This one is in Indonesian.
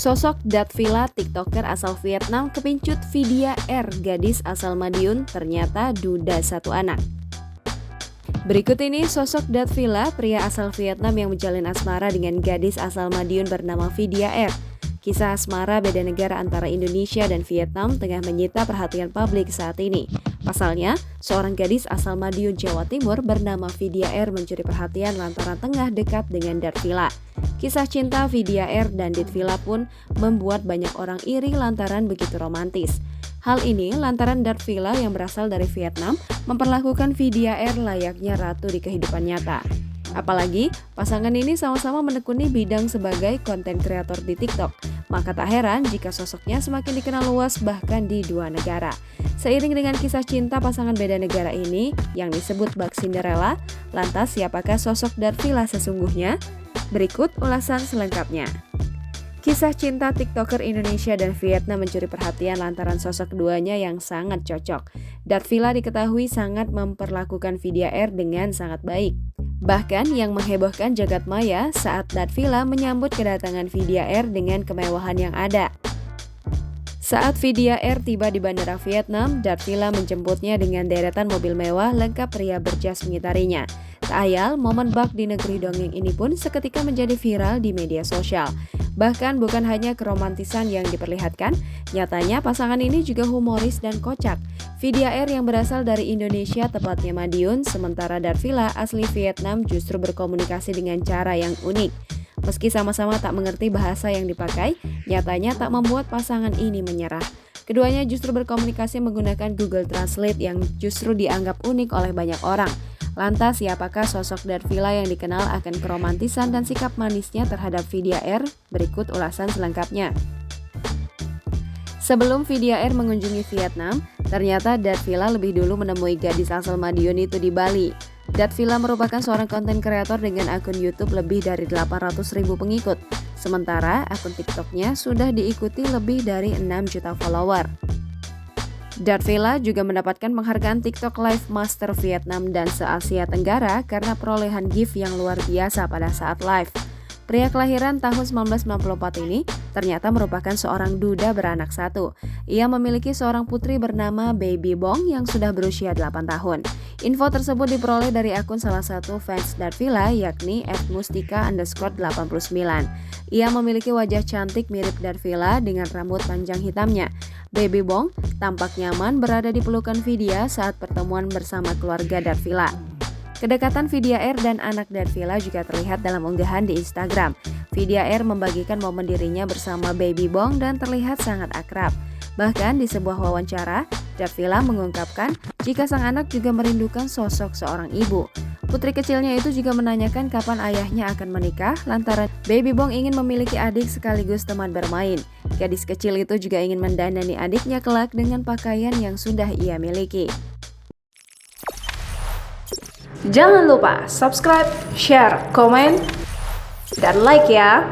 Sosok Datvilla, tiktoker asal Vietnam, kepincut Vidya R, gadis asal Madiun, ternyata duda satu anak. Berikut ini sosok Datvilla, pria asal Vietnam yang menjalin asmara dengan gadis asal Madiun bernama Vidya R. Kisah asmara beda negara antara Indonesia dan Vietnam tengah menyita perhatian publik saat ini. Pasalnya, seorang gadis asal Madiun, Jawa Timur bernama Vidya R mencuri perhatian lantaran tengah dekat dengan Datvilla. Kisah cinta Vidya R dan Datvilla pun membuat banyak orang iri lantaran begitu romantis. Hal ini lantaran Datvilla yang berasal dari Vietnam memperlakukan Vidya R layaknya ratu di kehidupan nyata. Apalagi, pasangan ini sama-sama menekuni bidang sebagai konten kreator di TikTok. Maka tak heran jika sosoknya semakin dikenal luas bahkan di dua negara. Seiring dengan kisah cinta pasangan beda negara ini yang disebut bak Cinderella, lantas siapakah sosok Datvilla sesungguhnya? Berikut ulasan selengkapnya. Kisah cinta TikToker Indonesia dan Vietnam mencuri perhatian lantaran sosok keduanya yang sangat cocok. Datvilla diketahui sangat memperlakukan Vidya R dengan sangat baik. Bahkan yang menghebohkan jagat maya saat Datvilla menyambut kedatangan Vidya R dengan kemewahan yang ada. Saat Vidya R tiba di bandara Vietnam, Datvilla menjemputnya dengan deretan mobil mewah lengkap pria berjas mengitarinya. Tak ayal, momen bak di negeri dongeng ini pun seketika menjadi viral di media sosial. Bahkan bukan hanya keromantisan yang diperlihatkan, nyatanya pasangan ini juga humoris dan kocak. Vidya R yang berasal dari Indonesia, tepatnya Madiun, sementara Datvilla asli Vietnam justru berkomunikasi dengan cara yang unik. Meski sama-sama tak mengerti bahasa yang dipakai, nyatanya tak membuat pasangan ini menyerah. Keduanya justru berkomunikasi menggunakan Google Translate yang justru dianggap unik oleh banyak orang. Lantas, siapakah sosok Datvilla yang dikenal akan keromantisan dan sikap manisnya terhadap Vidya R? Berikut ulasan selengkapnya. Sebelum Vidya R mengunjungi Vietnam, ternyata Datvilla lebih dulu menemui gadis asal Madiun itu di Bali. Datvilla merupakan seorang konten kreator dengan akun YouTube lebih dari 800.000 pengikut. Sementara akun TikToknya sudah diikuti lebih dari 6 juta follower. Datvilla juga mendapatkan penghargaan TikTok Live Master Vietnam dan se-Asia Tenggara karena perolehan gift yang luar biasa pada saat live. Pria kelahiran tahun 1994 ini ternyata merupakan seorang duda beranak satu. Ia memiliki seorang putri bernama Baby Bong yang sudah berusia 8 tahun. Info tersebut diperoleh dari akun salah satu fans Datvilla yakni @mustika_89. Ia memiliki wajah cantik mirip Datvilla dengan rambut panjang hitamnya. Baby Bong tampak nyaman berada di pelukan Vidya saat pertemuan bersama keluarga Datvilla. Kedekatan Vidya R dan anak Datvilla juga terlihat dalam unggahan di Instagram. Vidya R membagikan momen dirinya bersama Baby Bong dan terlihat sangat akrab. Bahkan di sebuah wawancara, Datvilla mengungkapkan jika sang anak juga merindukan sosok seorang ibu. Putri kecilnya itu juga menanyakan kapan ayahnya akan menikah lantaran Baby Bong ingin memiliki adik sekaligus teman bermain. Gadis kecil itu juga ingin mendandani adiknya kelak dengan pakaian yang sudah ia miliki. Jangan lupa subscribe, share, komen, dan like ya!